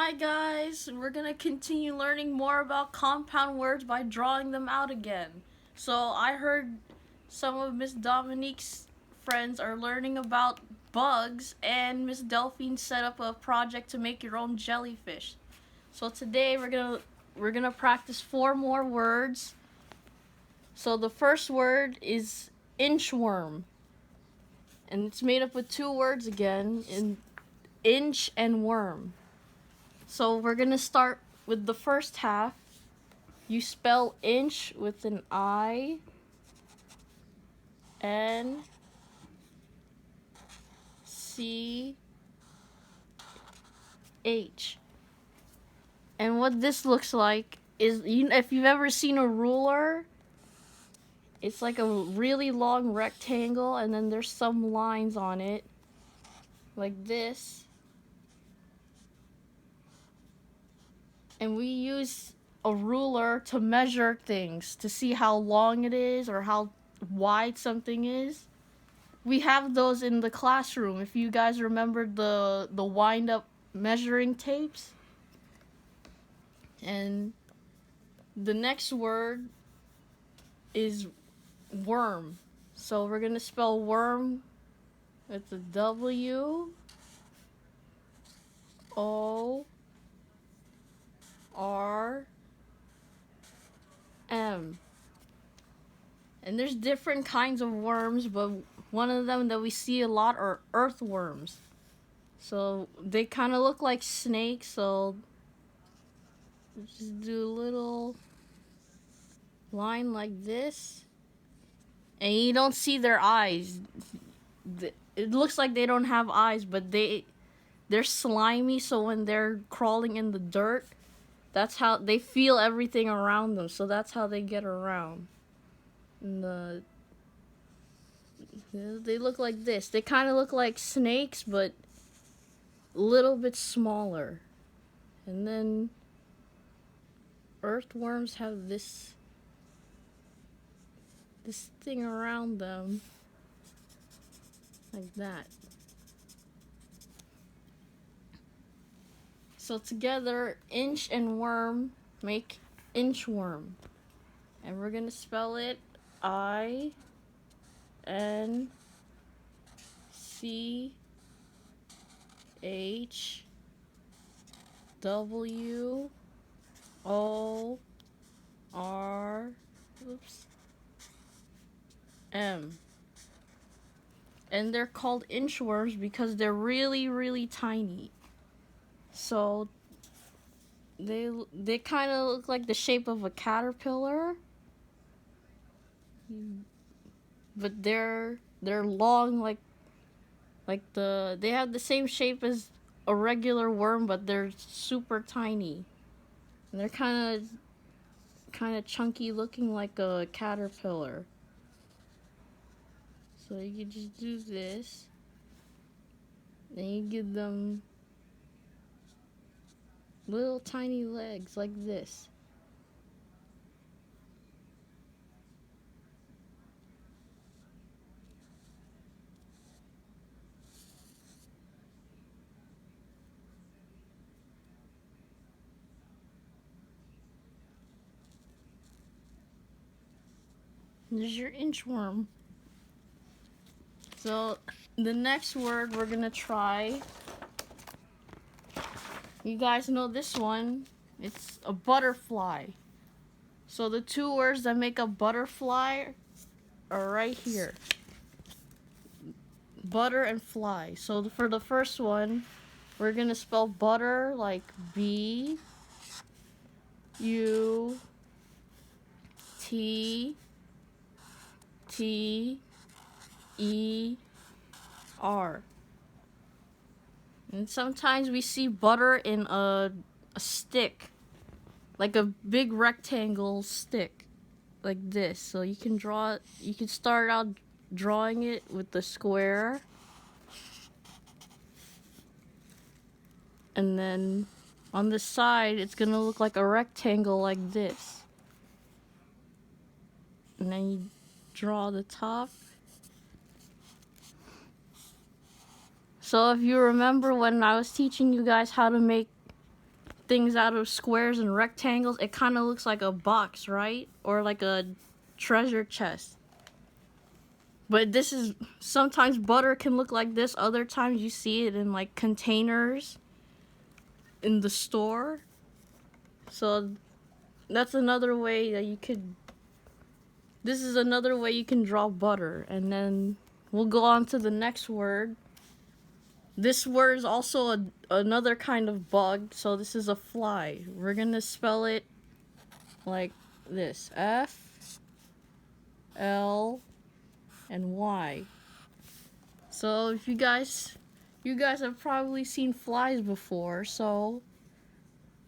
Hi guys, we're gonna continue learning more about compound words by drawing them out again. So I heard some of Miss Dominique's friends are learning about bugs, and Miss Delphine set up a project to make your own jellyfish. So today we're gonna practice four more words. So the first word is inchworm, and it's made up of two words again, inch and worm. So we're gonna start with the first half. You spell inch with an I, N, C, H. And what this looks like is, if you've ever seen a ruler, it's like a really long rectangle, and then there's some lines on it, like this. And we use a ruler to measure things, to see how long it is or how wide something is. We have those in the classroom. If you guys remember the wind up measuring tapes. And the next word is worm. So we're gonna spell worm with the W O R M. And there's different kinds of worms, but one of them that we see a lot are earthworms. So they kind of look like snakes, so just do a little line like this. And you don't see their eyes. It looks like they don't have eyes, but they're slimy, so when they're crawling in the dirt, that's how they feel everything around them, so that's how they get around. And they look like this. They kind of look like snakes, but a little bit smaller. And then earthworms have this thing around them, like that. So together, inch and worm make inchworm. And we're gonna spell it I N C H W O R M. And they're called inchworms because they're really, really tiny. So they kind of look like the shape of a caterpillar, but they're long, they have the same shape as a regular worm, but they're super tiny. And they're kind of chunky, looking like a caterpillar. So you can just do this. Then you give them little tiny legs like this. There's your inchworm. So the next word we're gonna try, you guys know this one. It's a butterfly. So the two words that make a butterfly are right here. Butter and fly. So for the first one, we're gonna spell butter like B U T T E R. And sometimes we see butter in a stick, like a big rectangle stick, like this. So you can start out drawing it with the square, and then on the side it's gonna look like a rectangle like this. And then you draw the top. So if you remember when I was teaching you guys how to make things out of squares and rectangles, it kind of looks like a box, right? Or like a treasure chest. But this is, sometimes butter can look like this. Other times you see it in like containers in the store. So that's another way that you could, this is another way you can draw butter. And then we'll go on to the next word. This word is also another kind of bug. So this is a fly. We're gonna spell it like this: F, L, and Y. So if you guys have probably seen flies before. So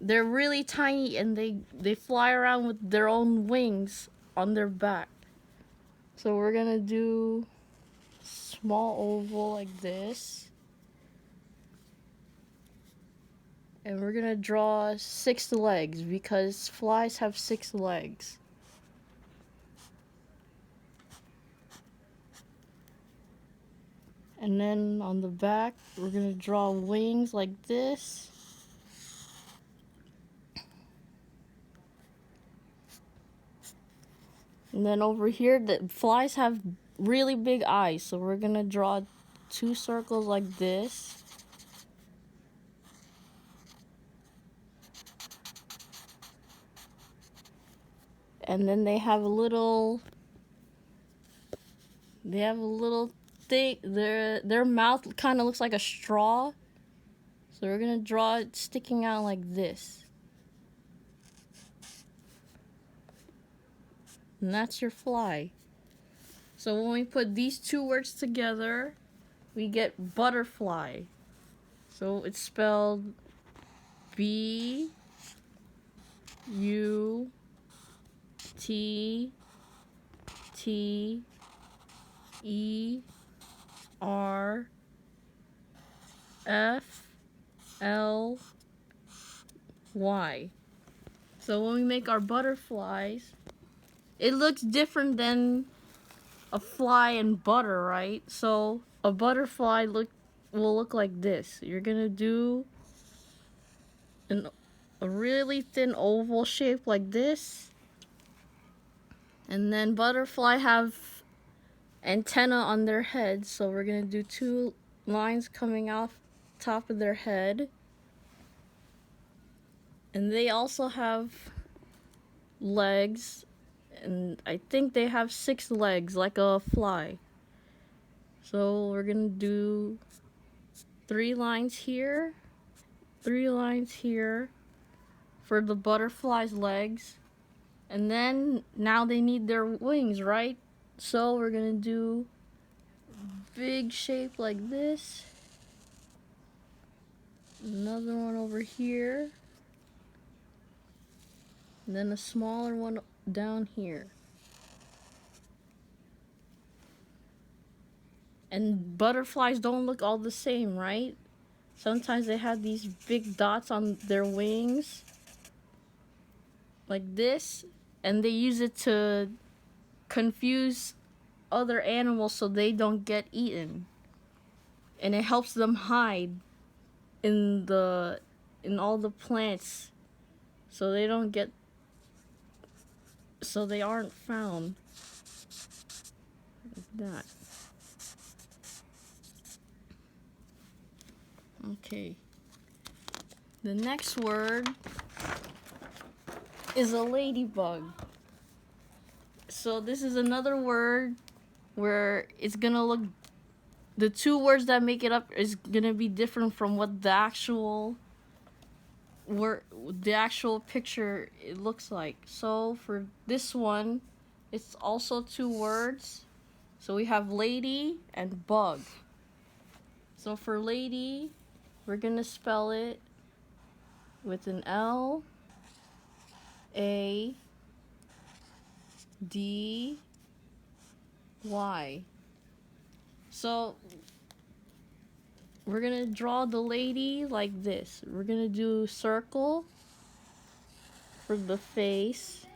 they're really tiny and they fly around with their own wings on their back. So we're gonna do small oval like this. And we're gonna draw 6 legs because flies have 6 legs. And then on the back, we're gonna draw wings like this. And then over here, the flies have really big eyes, so we're gonna draw 2 circles like this. And then they have a little thing, their mouth kind of looks like a straw. So we're gonna draw it sticking out like this. And that's your fly. So when we put these 2 words together, we get butterfly. So it's spelled B U T T E R F L Y. So when we make our butterflies, it looks different than a fly and butter, right? So a butterfly will look like this. You're gonna do a really thin oval shape like this. And then butterfly have antenna on their head, so we're gonna do 2 lines coming off top of their head. And they also have legs, and I think they have 6 legs like a fly. So we're gonna do 3 lines here, 3 lines here for the butterfly's legs. And then now they need their wings, right? So we're gonna do big shape like this. Another one over here. And then a smaller one down here. And butterflies don't look all the same, right? Sometimes they have these big dots on their wings, like this, and they use it to confuse other animals so they don't get eaten. And it helps them hide in all the plants so they aren't found. Like that. Okay. The next word is a ladybug. So this is another word where it's gonna look, the 2 words that make it up is gonna be different from what the actual picture it looks like. So for this one, it's also 2 words. So we have lady and bug. So for lady, we're gonna spell it with an L A D Y. So we're gonna draw the lady like this. We're gonna do circle for the face.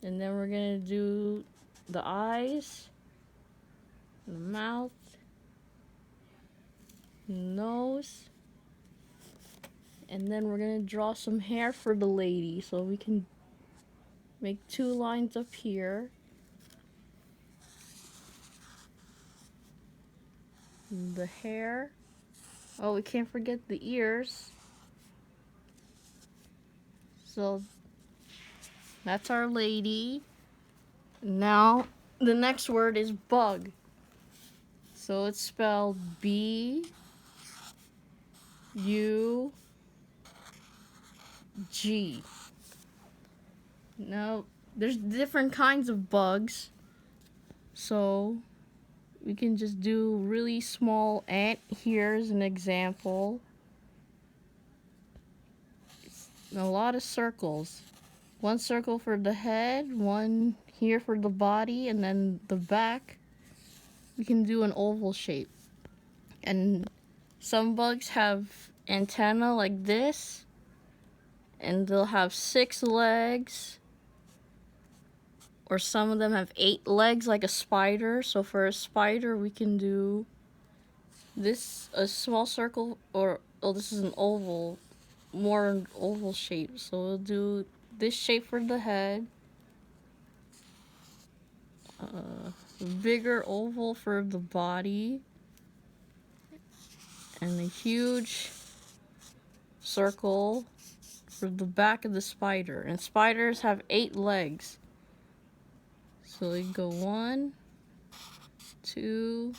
And then we're gonna do the eyes, the mouth, nose, And then we're gonna draw some hair for the lady, so we can make 2 lines up here. The hair. Oh, we can't forget the ears. So that's our lady. Now the next word is bug. So it's spelled B-U-G. Now there's different kinds of bugs. So we can just do really small ant. Here's an example. It's a lot of circles. 1 circle for the head, 1 here for the body, and then the back. We can do an oval shape. And some bugs have antenna like this, and they'll have 6 legs. Or some of them have 8 legs like a spider. So for a spider, we can do this, a small circle, or, oh, this is an oval, more an oval shape. So we'll do this shape for the head. Bigger oval for the body. And a huge circle for the back of the spider. And spiders have 8 legs. So we go 1, 2,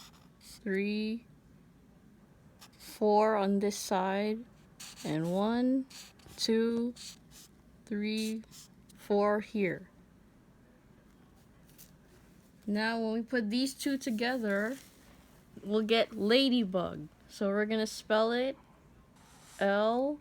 3, 4 on this side, and 1, 2, 3, 4 here. Now when we put these 2 together, we'll get ladybug. So we're gonna spell it L-A-D-Y-B-U-G.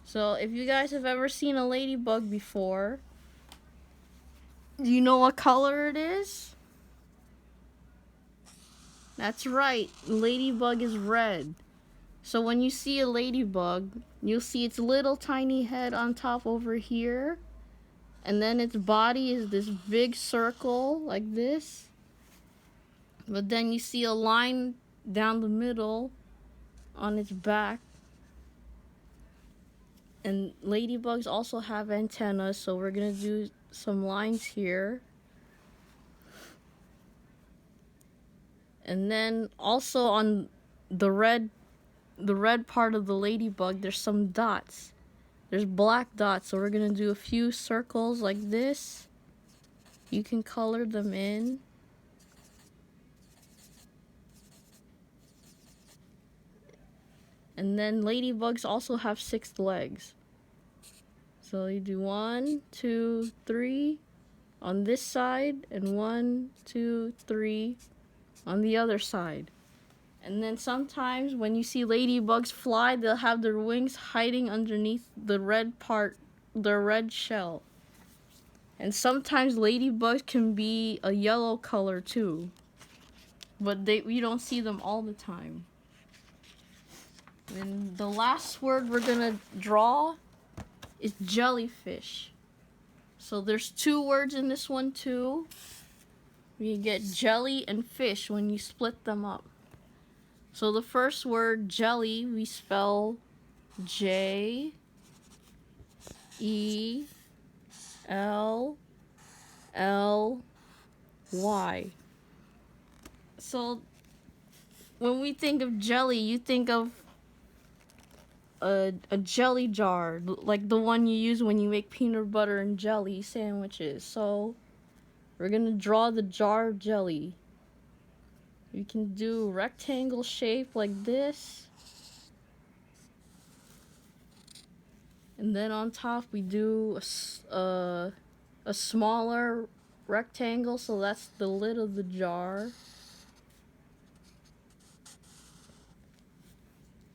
So if you guys have ever seen a ladybug before, do you know what color it is? That's right, ladybug is red. So when you see a ladybug, you'll see its little tiny head on top over here. And then its body is this big circle like this. But then you see a line down the middle on its back. And ladybugs also have antennas, so we're gonna do some lines here. And then also on the red part of the ladybug, there's some dots. There's black dots, so we're gonna do a few circles like this. You can color them in. And then ladybugs also have 6 legs. So you do 1, 2, 3 on this side, and 1, 2, 3 on the other side. And then sometimes when you see ladybugs fly, they'll have their wings hiding underneath the red part, the red shell. And sometimes ladybugs can be a yellow color too. But we don't see them all the time. And the last word we're gonna draw is jellyfish. So there's 2 words in this one too. You get jelly and fish when you split them up. So the first word, jelly, we spell J-E-L-L-Y. So when we think of jelly, you think of a jelly jar, like the one you use when you make peanut butter and jelly sandwiches. So we're gonna draw the jar of jelly. You can do rectangle shape like this. And then on top we do a smaller rectangle, so that's the lid of the jar.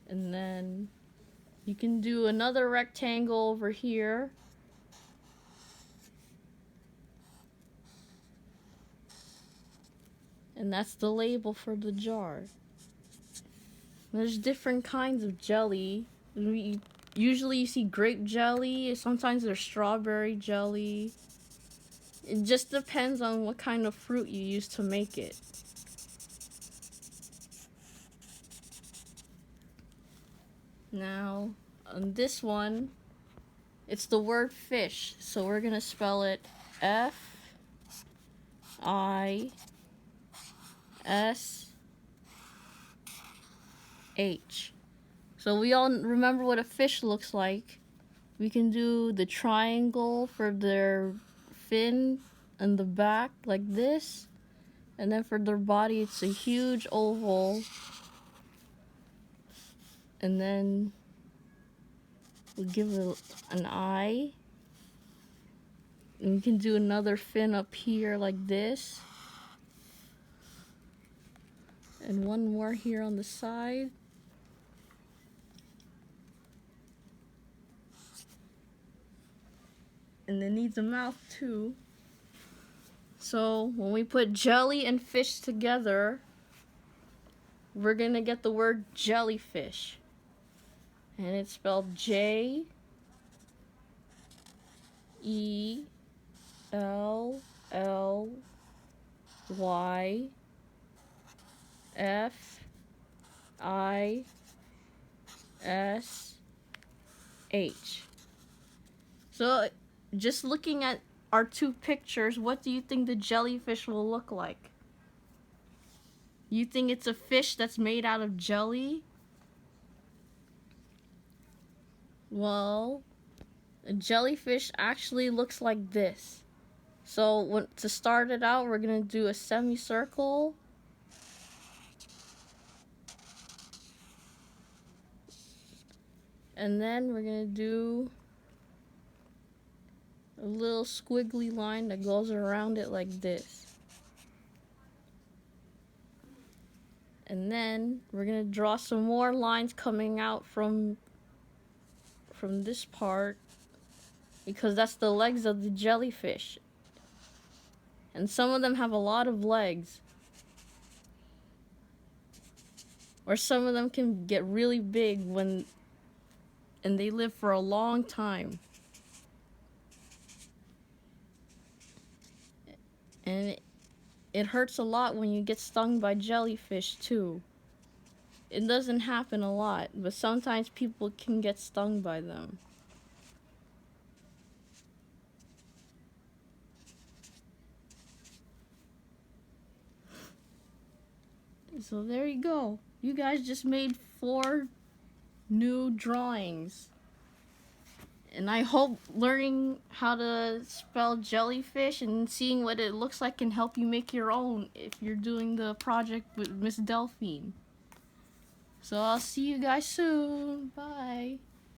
And then you can do another rectangle over here. And that's the label for the jar. There's different kinds of jelly. usually you see grape jelly, sometimes there's strawberry jelly. It just depends on what kind of fruit you use to make it. Now, on this one, it's the word fish, so we're gonna spell it F-I-S-H. So we all remember what a fish looks like. We can do the triangle for their fin and the back like this. And then for their body, it's a huge oval. And then we give it an eye. And we can do another fin up here like this. And one more here on the side. And it needs a mouth too. So when we put jelly and fish together, we're gonna get the word jellyfish. And it's spelled Jellyfish. So just looking at our two pictures, what do you think the jellyfish will look like? You think it's a fish that's made out of jelly? Well, a jellyfish actually looks like this. So to start it out, we're gonna do a semicircle. And then we're gonna do a little squiggly line that goes around it like this. And then we're gonna draw some more lines coming out from this part, because that's the legs of the jellyfish. And some of them have a lot of legs. Or some of them can get really big and they live for a long time. And it hurts a lot when you get stung by jellyfish too. It doesn't happen a lot, but sometimes people can get stung by them. So there you go. You guys just made 4 new drawings. And I hope learning how to spell jellyfish and seeing what it looks like can help you make your own if you're doing the project with Miss Delphine. So I'll see you guys soon. Bye.